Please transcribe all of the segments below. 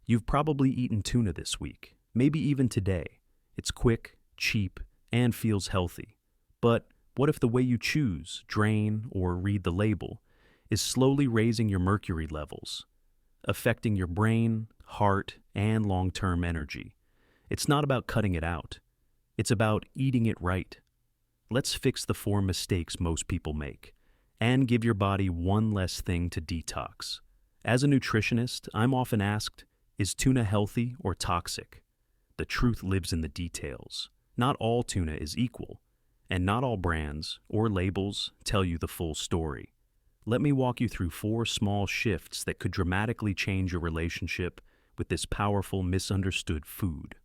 You've probably eaten tuna this week, maybe even today. It's quick, cheap, and feels healthy. But what if the way you choose, drain, or read the label is slowly raising your mercury levels, affecting your brain, heart, and long-term energy? It's not about cutting it out. It's about eating it right. Let's fix the four mistakes most people make and give your body one less thing to detox. As a nutritionist, I'm often asked, is tuna healthy or toxic? The truth lives in the details. Not all tuna is equal, and not all brands or labels tell you the full story. Let me walk you through four small shifts that could dramatically change your relationship with this powerful, misunderstood food.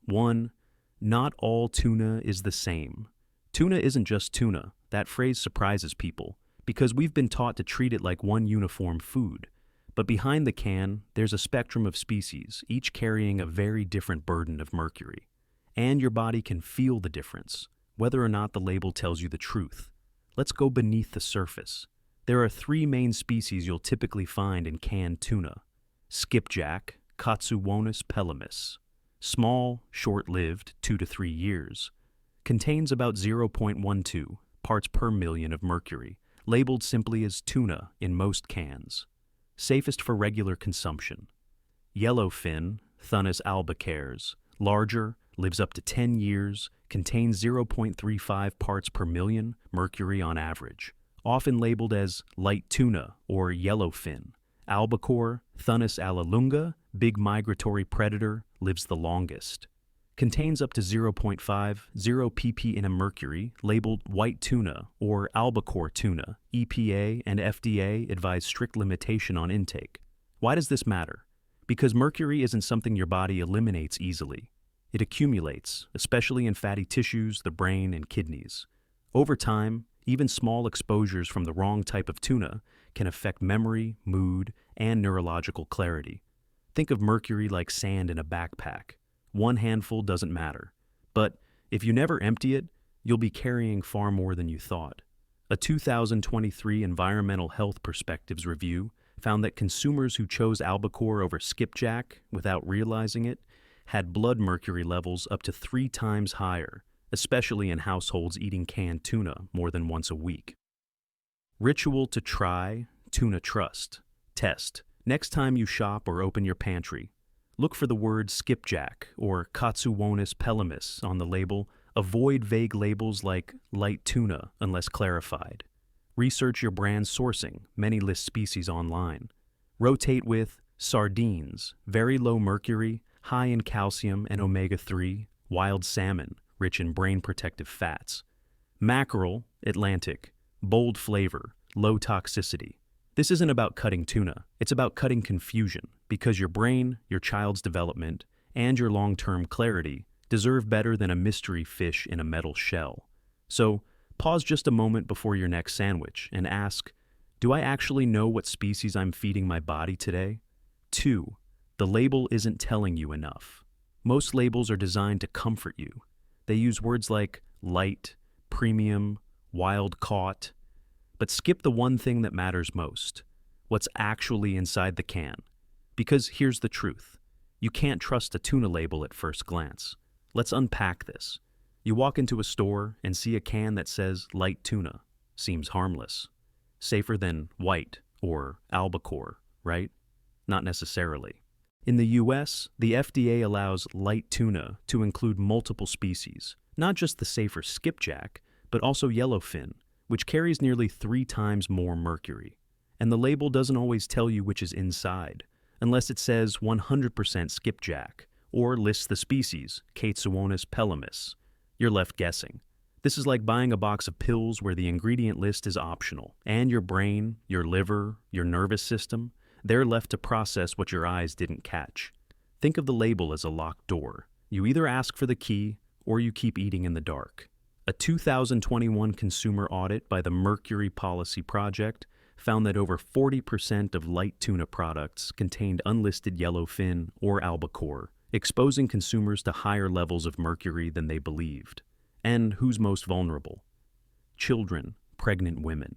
1. Not all tuna is the same. Tuna isn't just tuna. That phrase surprises people because we've been taught to treat it like one uniform food. But behind the can, there's a spectrum of species, each carrying a very different burden of mercury. And your body can feel the difference, whether or not the label tells you the truth. Let's go beneath the surface. There are three main species you'll typically find in canned tuna. Skipjack, Katsuwonus pellemis. Small, short-lived, 2 to 3 years. Contains about 0.12 parts per million of mercury, labeled simply as tuna in most cans. Safest for regular consumption. Yellowfin, Thunus albicans, larger, lives up to 10 years, contains 0.35 parts per million mercury on average, often labeled as light tuna or yellowfin. Albacore, Thunus alalunga, big migratory predator, lives the longest. Contains up to 0.50 pp in mercury, labeled white tuna or albacore tuna. EPA and FDA advise strict limitation on intake. Why does this matter? Because mercury isn't something your body eliminates easily. It accumulates, especially in fatty tissues, the brain, and kidneys. Over time, even small exposures from the wrong type of tuna can affect memory, mood, and neurological clarity. Think of mercury like sand in a backpack. One handful doesn't matter. But if you never empty it, you'll be carrying far more than you thought. A 2023 Environmental Health Perspectives review found that consumers who chose albacore over skipjack without realizing it had blood mercury levels up to 3 times higher, especially in households eating canned tuna more than once a week. Ritual to try, tuna trust. Test. Next time you shop or open your pantry, look for the word skipjack or Katsuwonus pellemis on the label. Avoid vague labels like light tuna unless clarified. Research your brand sourcing. Many list species online. Rotate with sardines, very low mercury, high in calcium and omega-3, wild salmon, rich in brain protective fats. Mackerel, Atlantic, bold flavor, low toxicity. This isn't about cutting tuna, it's about cutting confusion, because your brain, your child's development, and your long-term clarity deserve better than a mystery fish in a metal shell. So, pause just a moment before your next sandwich and ask, do I actually know what species I'm feeding my body today? 2. The label isn't telling you enough. Most labels are designed to comfort you. They use words like light, premium, wild caught, but skip the one thing that matters most, what's actually inside the can. Because here's the truth. You can't trust a tuna label at first glance. Let's unpack this. You walk into a store and see a can that says light tuna. Seems harmless. Safer than white or albacore, right? Not necessarily. In the US, the FDA allows light tuna to include multiple species, not just the safer skipjack, but also yellowfin, which carries nearly 3 times more mercury. And the label doesn't always tell you which is inside, unless it says 100% skipjack, or lists the species, Katsuwonus pellemis. You're left guessing. This is like buying a box of pills where the ingredient list is optional, and your brain, your liver, your nervous system, they're left to process what your eyes didn't catch. Think of the label as a locked door. You either ask for the key, or you keep eating in the dark. A 2021 consumer audit by the Mercury Policy Project found that over 40% of light tuna products contained unlisted yellowfin or albacore, exposing consumers to higher levels of mercury than they believed. And who's most vulnerable? Children, pregnant women,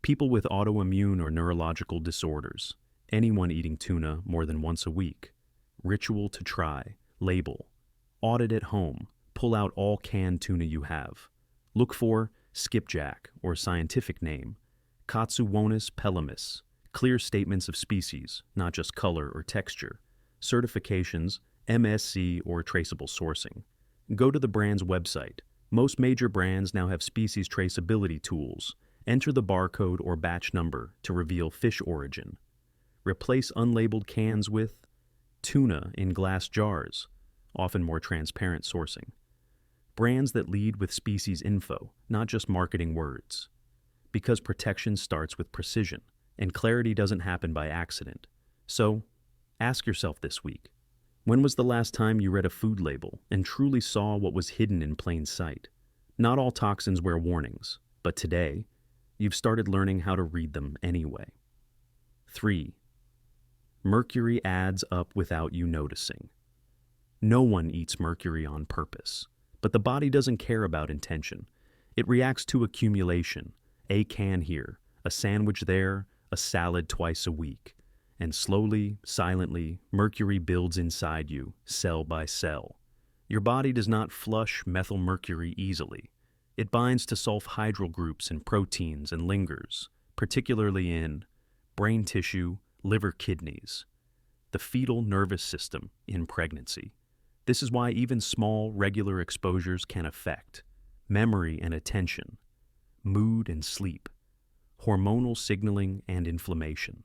people with autoimmune or neurological disorders, Anyone eating tuna more than once a week. Ritual to try. Label. Audit at home. Pull out all canned tuna you have. Look for Skipjack, or scientific name, Katsuwonus pellemus, clear statements of species, not just color or texture, certifications, MSC or traceable sourcing. Go to the brand's website. Most major brands now have species traceability tools. Enter the barcode or batch number to reveal fish origin. Replace unlabeled cans with tuna in glass jars, often more transparent sourcing. Brands that lead with species info, not just marketing words. Because protection starts with precision, and clarity doesn't happen by accident. So, ask yourself this week, when was the last time you read a food label and truly saw what was hidden in plain sight? Not all toxins wear warnings, but today, you've started learning how to read them anyway. 3. Mercury adds up without you noticing. No one eats mercury on purpose. But the body doesn't care about intention. It reacts to accumulation. A can here, a sandwich there, a salad twice a week. And slowly, silently, mercury builds inside you, cell by cell. Your body does not flush methylmercury easily. It binds to sulfhydryl groups in proteins and lingers, particularly in brain tissue, liver, kidneys, the fetal nervous system in pregnancy. This is why even small, regular exposures can affect memory and attention, mood and sleep, hormonal signaling and inflammation.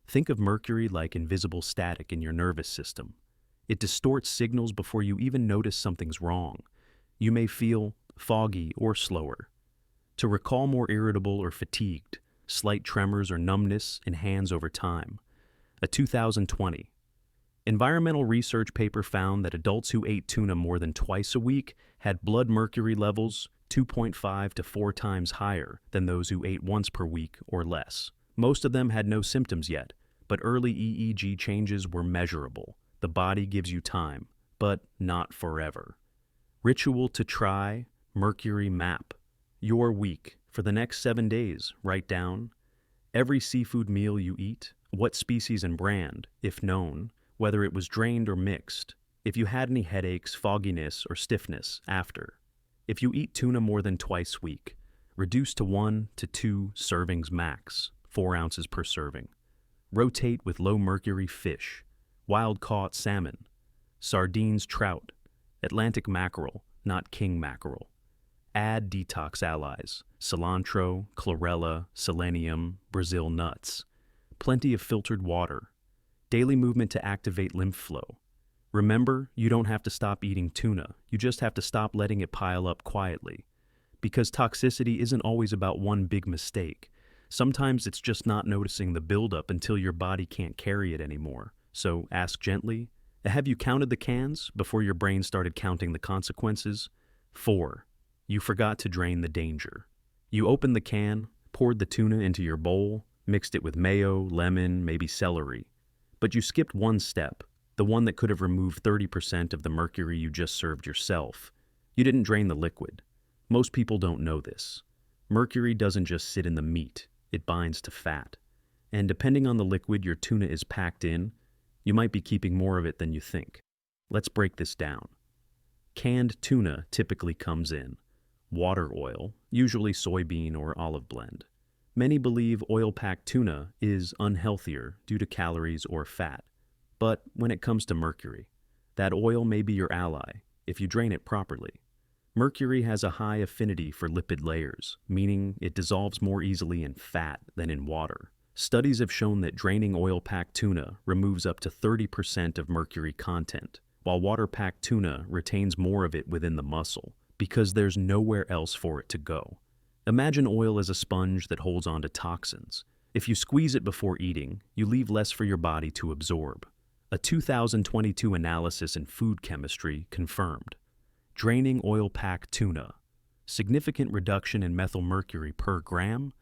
Think of mercury like invisible static in your nervous system. It distorts signals before you even notice something's wrong. You may feel foggy or slower, to recall more irritable or fatigued, slight tremors or numbness in hands over time. A 2020 environmental research paper found that adults who ate tuna more than twice a week had blood mercury levels 2.5 to 4 times higher than those who ate once per week or less. Most of them had no symptoms yet, but early EEG changes were measurable. The body gives you time, but not forever. Ritual to try, mercury map. Your week. For the next 7 days, write down every seafood meal you eat, what species and brand, if known, whether it was drained or mixed, if you had any headaches, fogginess, or stiffness after. If you eat tuna more than twice a week, reduce to 1 to 2 servings max, 4 ounces per serving. Rotate with low mercury fish, wild-caught salmon, sardines, trout, Atlantic mackerel, not king mackerel. Add detox allies, cilantro, chlorella, selenium, Brazil nuts. Plenty of filtered water. Daily movement to activate lymph flow. Remember, you don't have to stop eating tuna. You just have to stop letting it pile up quietly. Because toxicity isn't always about one big mistake. Sometimes it's just not noticing the buildup until your body can't carry it anymore. So ask gently, have you counted the cans before your brain started counting the consequences? 4. You forgot to drain the danger. You opened the can, poured the tuna into your bowl, mixed it with mayo, lemon, maybe celery. But you skipped one step, the one that could have removed 30% of the mercury you just served yourself. You didn't drain the liquid. Most people don't know this. Mercury doesn't just sit in the meat, it binds to fat. And depending on the liquid your tuna is packed in, you might be keeping more of it than you think. Let's break this down. Canned tuna typically comes in water oil, usually soybean or olive blend. Many believe oil-packed tuna is unhealthier due to calories or fat. But when it comes to mercury, that oil may be your ally if you drain it properly. Mercury has a high affinity for lipid layers, meaning it dissolves more easily in fat than in water. Studies have shown that draining oil-packed tuna removes up to 30% of mercury content, while water-packed tuna retains more of it within the muscle, because there's nowhere else for it to go. Imagine oil as a sponge that holds onto toxins. If you squeeze it before eating, you leave less for your body to absorb. A 2022 analysis in food chemistry confirmed. Draining oil-packed tuna. Significant reduction in methylmercury per gram.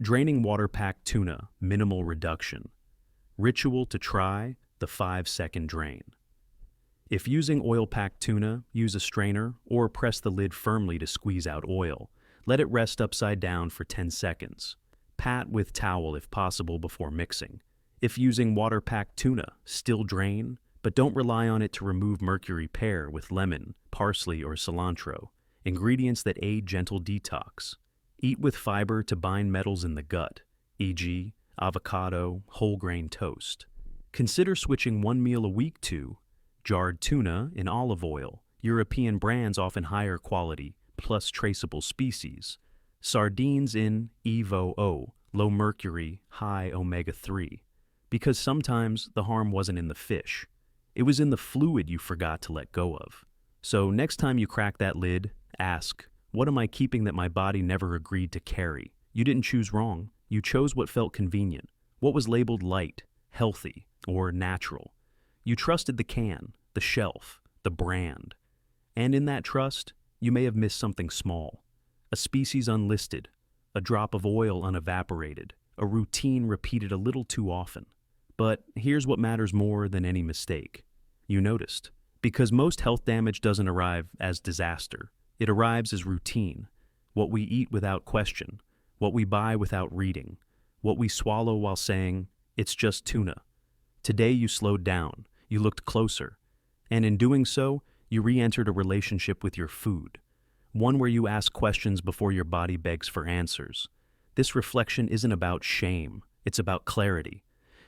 Draining water-packed tuna. Minimal reduction. Ritual to try, the 5-second drain. If using oil-packed tuna, use a strainer or press the lid firmly to squeeze out oil. Let it rest upside down for 10 seconds. Pat with towel if possible before mixing. If using water-packed tuna, still drain, but don't rely on it to remove mercury. Pair with lemon, parsley, or cilantro, ingredients that aid gentle detox. Eat with fiber to bind metals in the gut, e.g., avocado, whole grain toast. Consider switching one meal a week to jarred tuna in olive oil. European brands often higher quality, plus traceable species. Sardines in EVO-O, low mercury, high omega-3. Because sometimes the harm wasn't in the fish. It was in the fluid you forgot to let go of. So next time you crack that lid, ask, what am I keeping that my body never agreed to carry? You didn't choose wrong. You chose what felt convenient, what was labeled light, healthy, or natural. You trusted the can, the shelf, the brand. And in that trust, you may have missed something small. A species unlisted, a drop of oil unevaporated, a routine repeated a little too often. But here's what matters more than any mistake. You noticed. Because most health damage doesn't arrive as disaster. It arrives as routine. What we eat without question. What we buy without reading. What we swallow while saying, it's just tuna. Today you slowed down. You looked closer. And in doing so, you re-entered a relationship with your food. One where you ask questions before your body begs for answers. This reflection isn't about shame. It's about clarity.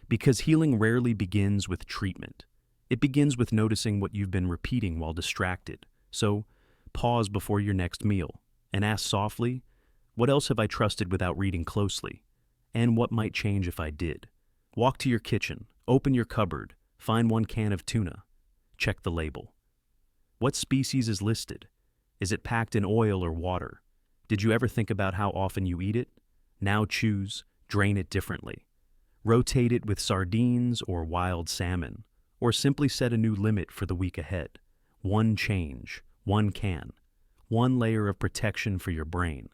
Because healing rarely begins with treatment. It begins with noticing what you've been repeating while distracted. So, pause before your next meal and ask softly, what else have I trusted without reading closely? And what might change if I did? Walk to your kitchen, open your cupboard, find one can of tuna. Check the label. What species is listed? Is it packed in oil or water? Did you ever think about how often you eat it? Now choose, drain it differently. Rotate it with sardines or wild salmon, or simply set a new limit for the week ahead. One change, one can, one layer of protection for your brain.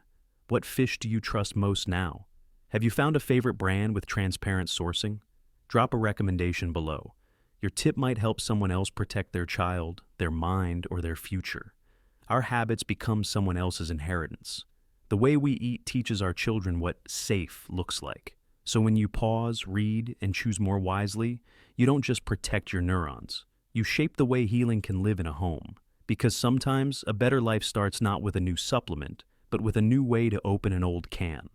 What fish do you trust most now? Have you found a favorite brand with transparent sourcing? Drop a recommendation below. Your tip might help someone else protect their child, their mind, or their future. Our habits become someone else's inheritance. The way we eat teaches our children what safe looks like. So when you pause, read, and choose more wisely, you don't just protect your neurons. You shape the way healing can live in a home. Because sometimes a better life starts not with a new supplement, but with a new way to open an old can.